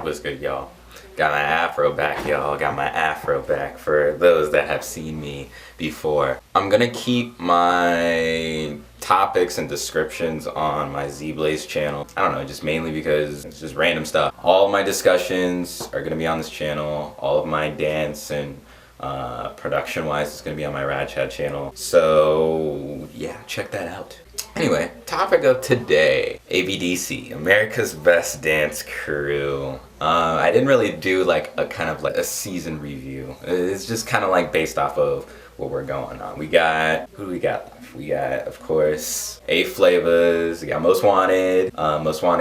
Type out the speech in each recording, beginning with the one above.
What's good, y'all? Got my afro back, y'all. Got my afro back for those that have seen me before. I'm gonna keep my topics and descriptions on my Z-Blaze channel. I don't know, just mainly because it's just random stuff. All of my discussions are gonna be on this channel. All of my dance and production-wise is gonna be on my TheRaddChad channel. So yeah, check that out. Anyway, topic of today, ABDC, America's Best Dance Crew. I didn't really do like a kind of like a season review. It's just kind of like based off of what we're going on. We got, who do we got left? We got, of course, A Flavors, we got Most Wanted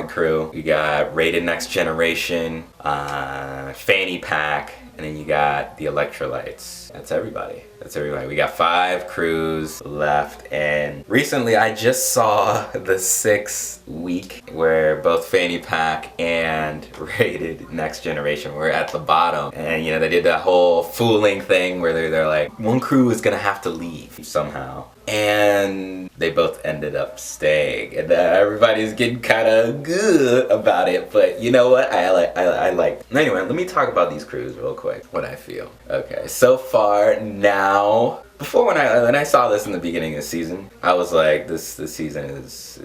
Crew, we got Rated Next Generation, Fanny Pack, and then you got the Electrolytes. That's everybody. That's everybody. We got 5 crews left, and recently I just saw the 6th week where both Fanny Pack and Rated Next Generation were at the bottom, and you know they did that whole fooling thing where they're like, one crew is gonna have to leave somehow, and they both ended up staying, and everybody's getting kind of good about it. But you know what? I like. Anyway, let me talk about these crews real quick. What I feel. Okay, so far now. Before when I saw this in the beginning of the season, I was like, this season is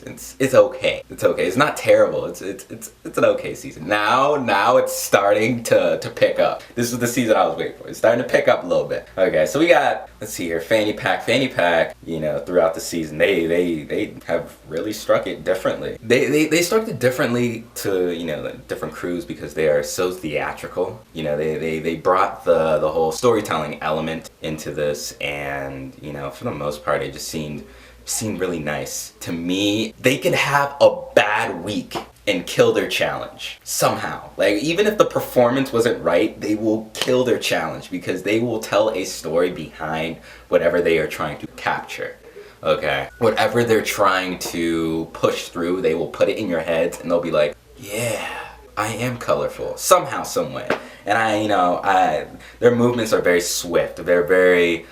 it's okay. It's okay. It's not terrible. It's an okay season. Now it's starting to pick up. This is the season I was waiting for. It's starting to pick up a little bit. Okay, so we got, let's see here, Fanny Pack, you know, throughout the season they have really struck it differently. They struck it differently to, you know, different crews because they are so theatrical. You know, they brought the whole storytelling element into this, and you know, for the most part it just seemed really nice. To me, they could have a bad week and kill their challenge somehow. Like, even if the performance wasn't right, they will kill their challenge because they will tell a story behind whatever they are trying to capture. Okay? Whatever they're trying to push through, they will put it in your heads and they'll be like, yeah, I am colorful somehow, some way. And their movements are very swift. They're very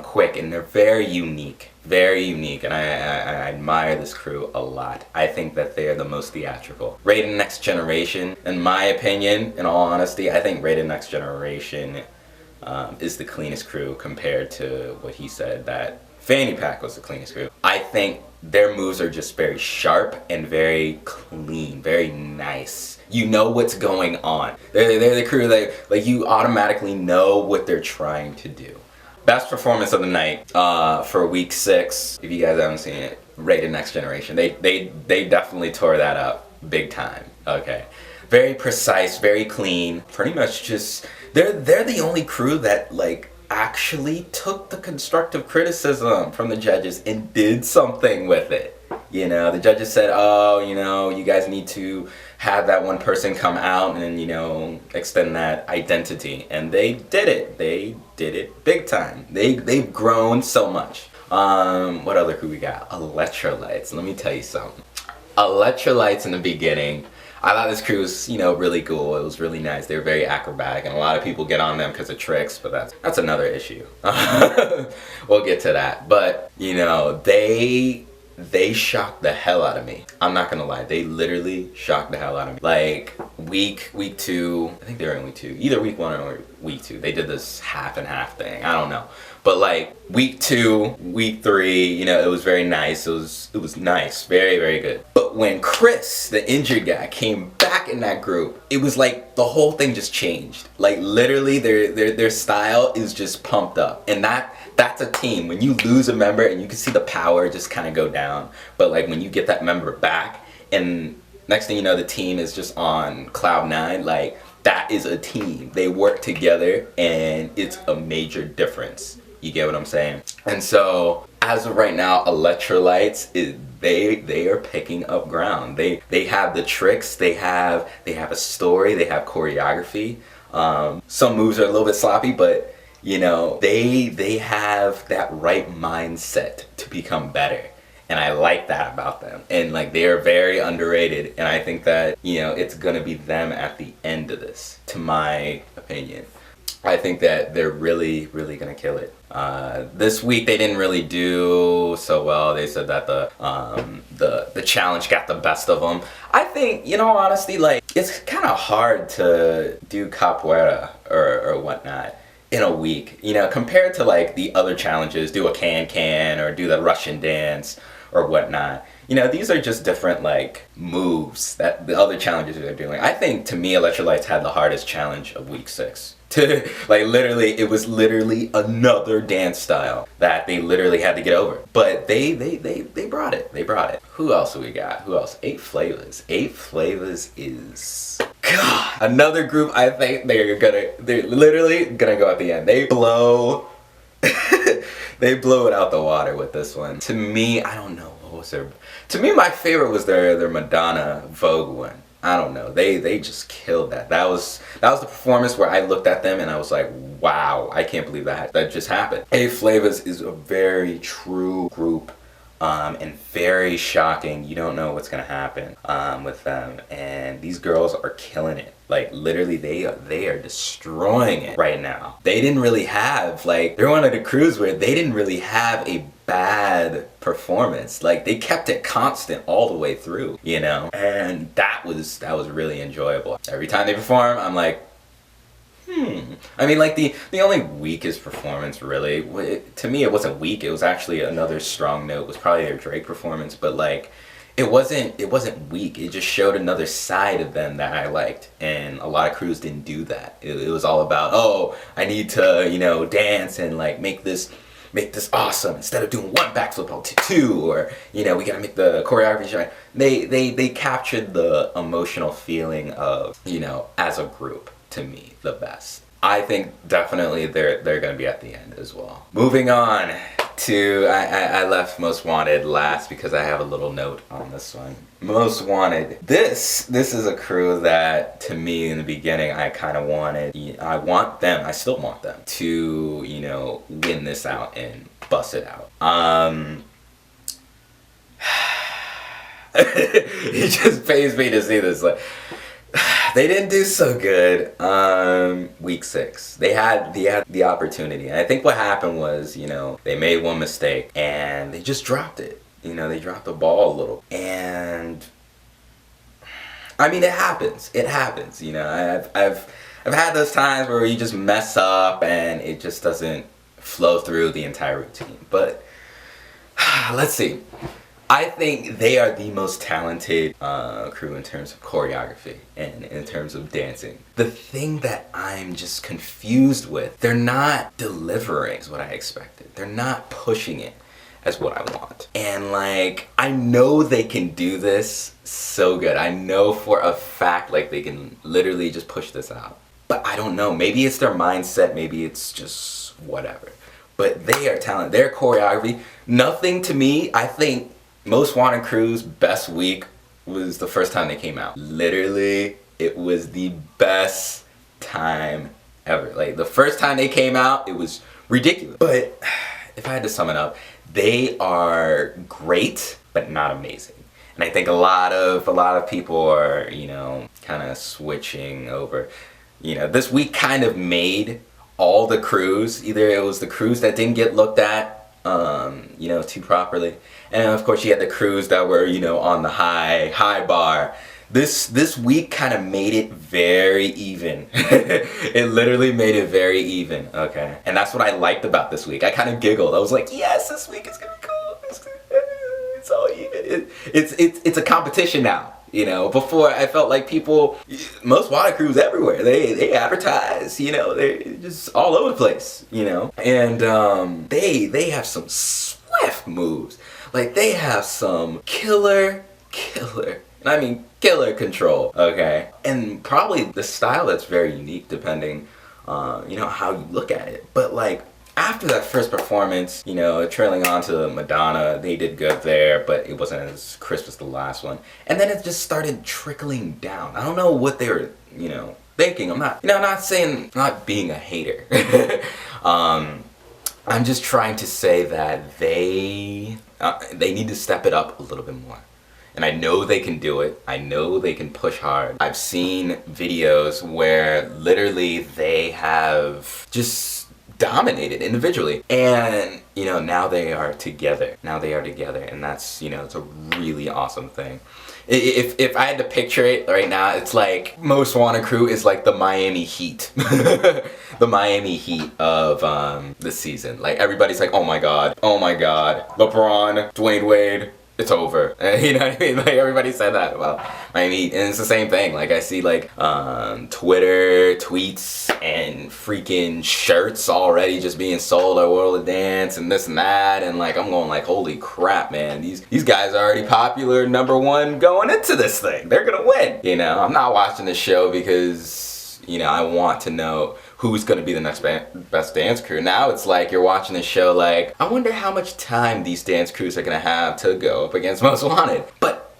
quick, and they're very unique, and I admire this crew a lot. I think that they are the most theatrical. Rated Next Generation, in my opinion, in all honesty, I think Rated Next Generation is the cleanest crew compared to what he said that Fanny Pack was the cleanest crew. I think their moves are just very sharp and very clean, very nice. You know what's going on. They're the crew that, like, you automatically know what they're trying to do. Best performance of the night for week 6. If you guys haven't seen it, Rated Next Generation. They definitely tore that up big time. Okay, very precise, very clean. Pretty much just they're the only crew that like actually took the constructive criticism from the judges and did something with it. You know, the judges said, oh, you know, you guys need to have that one person come out and, you know, extend that identity. And they did it. They did it big time. They've grown so much. What other crew we got? Electrolytes. Let me tell you something. Electrolytes in the beginning, I thought this crew was, you know, really cool. It was really nice. They were very acrobatic, and a lot of people get on them because of tricks, but that's another issue. We'll get to that. But, you know, they shocked the hell out of me. I'm not gonna lie, they literally shocked the hell out of me. Like week 2, I think they were in week 2, either week 1 or week 2. They did this half and half thing, I don't know. But like week 2, week 3, you know, it was very nice. It was nice, very, very good. But when Chris, the injured guy, came back in that group, it was like the whole thing just changed. Like literally their style is just pumped up. And that's a team. When you lose a member and you can see the power just kind of go down, but like when you get that member back and next thing you know the team is just on cloud 9, like that is a team. They work together and it's a major difference. You get what I'm saying? And so as of right now, Electrolytes, they are picking up ground. They have the tricks, they have a story, they have choreography. Some moves are a little bit sloppy, but you know, they have that right mindset to become better. And I like that about them. And like, they are very underrated. And I think that, you know, it's gonna be them at the end of this, to my opinion. I think that they're really, really gonna kill it. This week they didn't really do so well. They said that the challenge got the best of them. I think, you know, honestly, like, it's kind of hard to do capoeira or whatnot in a week, you know, compared to like the other challenges, do a can or do the Russian dance or whatnot. You know, these are just different like moves that the other challenges they're doing. I think to me, Electrolytes had the hardest challenge of week 6. To like literally, it was literally another dance style that they literally had to get over. But they brought it. They brought it. Who else do we got? Who else? 8 Flavors. 8 Flavors is God, another group. I think they're literally gonna go at the end. They blow they blow it out the water with this one. To me, I don't know what was their. To me, my favorite was their Madonna Vogue one. I don't know. They just killed that. That was the performance where I looked at them and I was like, wow, I can't believe that just happened. 8 Flavors is a very true group, and very shocking. You don't know what's gonna happen with them, and these girls are killing it. Like literally, they are destroying it right now. They didn't really have like, they're one of the crews where they didn't really have a bad performance. Like they kept it constant all the way through, you know, and that was really enjoyable. Every time they perform, I'm like, I mean, like the only weakest performance really, to me it wasn't weak, it was actually another strong note, was probably their Drake performance, but like it wasn't weak, it just showed another side of them that I liked, and a lot of crews didn't do that. It was all about, oh, I need to, you know, dance and like make this awesome. Instead of doing one backflip, I'll do 2, or you know, we gotta make the choreography shine. They captured the emotional feeling of, you know, as a group, to me, the best. I think definitely they're gonna be at the end as well. Moving on to, I left Most Wanted last because I have a little note on this one. Most Wanted. This is a crew that, to me, in the beginning, I kind of wanted. I still want them to, you know, win this out and bust it out. It just pains me to see this. Like, they didn't do so good week 6. They had the opportunity, and I think what happened was, you know, they made one mistake and they just dropped it. You know, they dropped the ball a little, and I mean, it happens. It happens. You know, I've had those times where you just mess up and it just doesn't flow through the entire routine. But let's see. I think they are the most talented crew in terms of choreography and in terms of dancing. The thing that I'm just confused with, they're not delivering as what I expected. They're not pushing it as what I want. And like, I know they can do this so good. I know for a fact like they can literally just push this out. But I don't know. Maybe it's their mindset. Maybe it's just whatever. But they are talented. Their choreography, nothing to me, I think Most Wanted Crew's best week was the first time they came out. Literally, it was the best time ever. Like, the first time they came out, it was ridiculous. But if I had to sum it up, they are great, but not amazing. And I think a lot of people are, you know, kind of switching over. You know, this week kind of made all the crews, either it was the crews that didn't get looked at, you know, too properly, and of course you had the crews that were, you know, on the high bar. This week kind of made it very even. It literally made it very even, okay? And that's what I liked about this week. I kind of giggled. I was like, yes, this week is gonna be cool. It's all even. It's a competition now. You know, before I felt like people, Most Wanted crews everywhere. They advertise, you know, they're just all over the place, you know. And they have some swift moves. Like, they have some killer, and I mean killer control, okay? And probably the style that's very unique depending, you know, how you look at it. But like, after that first performance, you know, trailing on to Madonna, they did good there, but it wasn't as crisp as the last one. And then it just started trickling down. I don't know what they were, you know, thinking. I'm not, you know, I'm not saying, not being a hater. I'm just trying to say that they need to step it up a little bit more. And I know they can do it. I know they can push hard. I've seen videos where literally they have just dominated individually, and you know, now they are together, and that's, you know, it's a really awesome thing. If I had to picture it right now, it's like Most Wanted crew is like the Miami Heat. The Miami Heat of this season. Like everybody's like, oh my god, LeBron, Dwayne Wade, it's over. You know what I mean? Like everybody said that about Miami Heat, and it's the same thing. Like I see like Twitter tweets and freaking shirts already just being sold at World of Dance and this and that, and like I'm going like, holy crap, man, these guys are already popular, #1 going into this thing. They're gonna win. You know, I'm not watching this show because, you know, I want to know who's going to be the next best dance crew. Now it's like you're watching the show like, I wonder how much time these dance crews are going to have to go up against Most Wanted. But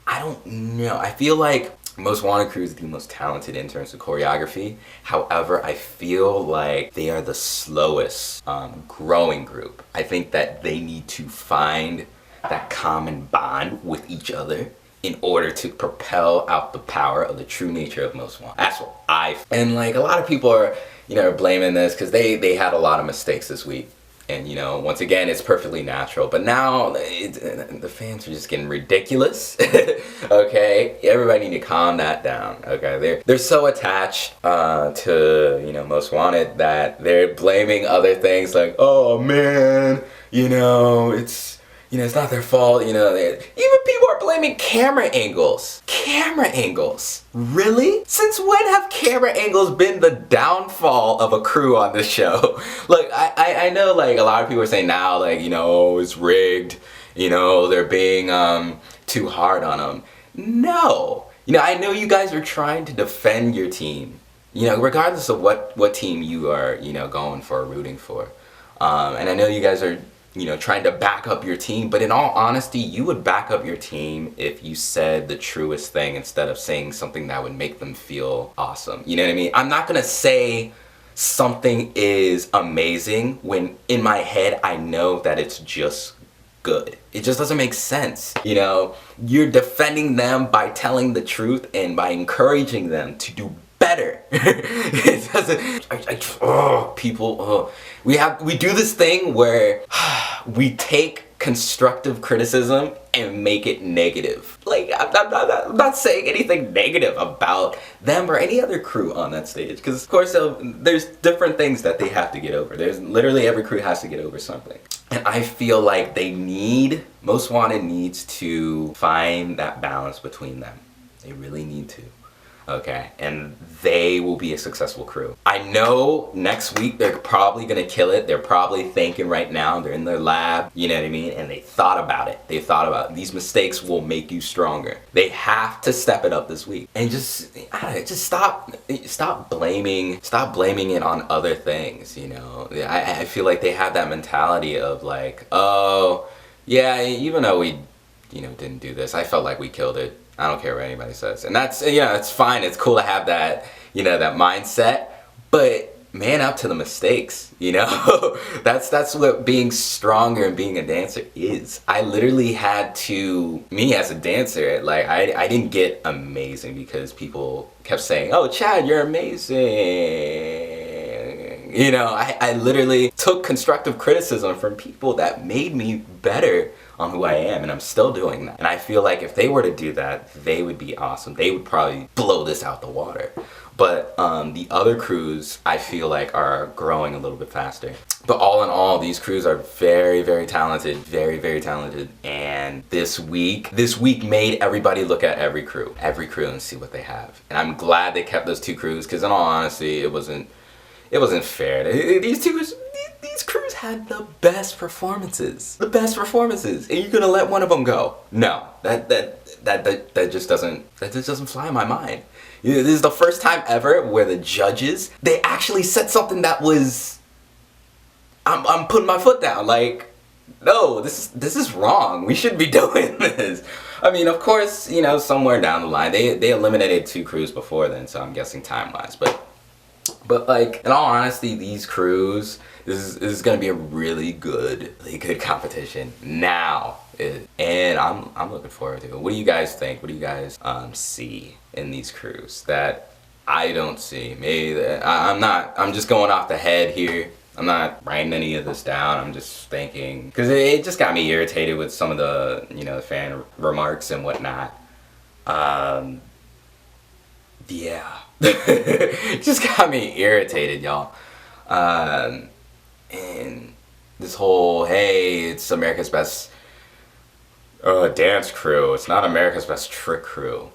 I don't know. I feel like Most Wanted crew is the most talented in terms of choreography. However, I feel like they are the slowest growing group. I think that they need to find that common bond with each other in order to propel out the power of the true nature of Most Wanted. That's what and like a lot of people are, you know, blaming this because they had a lot of mistakes this week. And, you know, once again, it's perfectly natural. But now the fans are just getting ridiculous. Okay, everybody need to calm that down. Okay, they're so attached to, you know, Most Wanted that they're blaming other things like, oh man, you know, it's not their fault. You know, even people are blaming camera angles. Camera angles. Really? Since when have camera angles been the downfall of a crew on this show? Look, I know like a lot of people are saying now like, you know, it's rigged. You know, they're being too hard on them. No. You know, I know you guys are trying to defend your team. You know, regardless of what team you are, you know, going for or rooting for. And I know you guys are, you know, trying to back up your team, but in all honesty, you would back up your team if you said the truest thing instead of saying something that would make them feel awesome. You know what I mean? I'm not gonna say something is amazing when in my head I know that it's just good. It just doesn't make sense. You know, you're defending them by telling the truth and by encouraging them to do better. It doesn't. People. We do this thing where we take constructive criticism and make it negative. Like I'm not saying anything negative about them or any other crew on that stage, because of course there's different things that they have to get over. There's literally every crew has to get over something. And I feel like Most Wanted needs to find that balance between them. They really need to. Okay, and they will be a successful crew. I know next week they're probably gonna kill it. They're probably thinking right now, they're in their lab, you know what I mean? And they thought about it. These mistakes will make you stronger. They have to step it up this week. And just stop blaming it on other things, you know? I feel like they have that mentality of like, oh, yeah, even though we, you know, didn't do this, I felt like we killed it. I don't care what anybody says. And that's, you know, it's fine. It's cool to have that, you know, that mindset. But man up to the mistakes, you know? That's what being stronger and being a dancer is. I literally had to, me as a dancer, like I didn't get amazing because people kept saying, oh, Chad, you're amazing. You know, I literally took constructive criticism from people that made me better on who I am, and I'm still doing that. And I feel like if they were to do that, they would be awesome. They would probably blow this out the water. But the other crews, I feel like, are growing a little bit faster. But all in all, these crews are very, very talented, very, very talented. And this week made everybody look at every crew and see what they have. And I'm glad they kept those two crews, because in all honesty, it wasn't fair. These crews had the best performances. And you're gonna let one of them go? No, that just doesn't fly in my mind. You know, this is the first time ever where the judges, they actually said something that was, I'm putting my foot down. Like, no, this is wrong. We shouldn't be doing this. I mean, of course, you know, somewhere down the line, they eliminated 2 crews before then, so I'm guessing time-wise, but like, in all honesty, these crews, this is gonna be a really good competition now, and I'm looking forward to it. What do you guys think? What do you guys see in these crews that I don't see? Maybe I'm just going off the head here. I'm not writing any of this down. I'm just thinking, because it just got me irritated with some of the, you know, fan remarks and whatnot. Yeah. Just got me irritated, y'all. And this whole, hey, it's America's best dance crew. It's not America's best trick crew.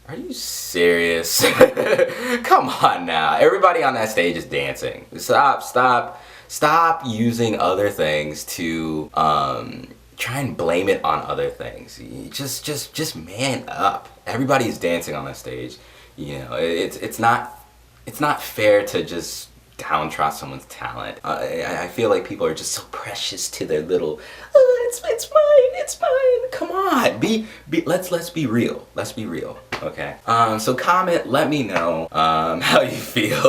Are you serious? Come on now. Everybody on that stage is dancing. Stop using other things to try and blame it on other things. Just man up. Everybody's dancing on that stage. You know, it's not fair to just downtrot someone's talent. I feel like people are just so precious to their little, it's mine. Come on, let's be real. Let's be real. Okay. So comment, let me know how you feel.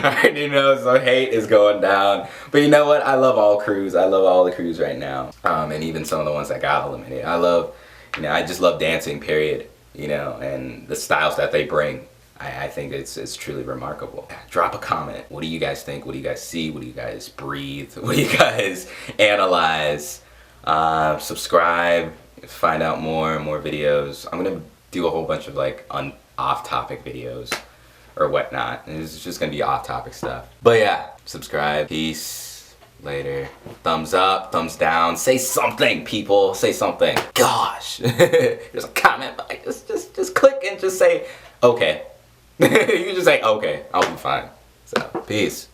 I already know some hate is going down, but you know what? I love all crews. I love all the crews right now, and even some of the ones that got eliminated. I just love dancing. Period. You know, and the styles that they bring. I think it's truly remarkable. Drop a comment. What do you guys think? What do you guys see? What do you guys breathe? What do you guys analyze? Subscribe. Find out more videos. I'm gonna do a whole bunch of like off-topic videos or whatnot. It's just gonna be off-topic stuff. But yeah, subscribe. Peace. Later. Thumbs up, thumbs down. Say something, people. Say something. Gosh. There's a comment. Like, just click and just say okay. You can just say okay. I'll be fine. So peace.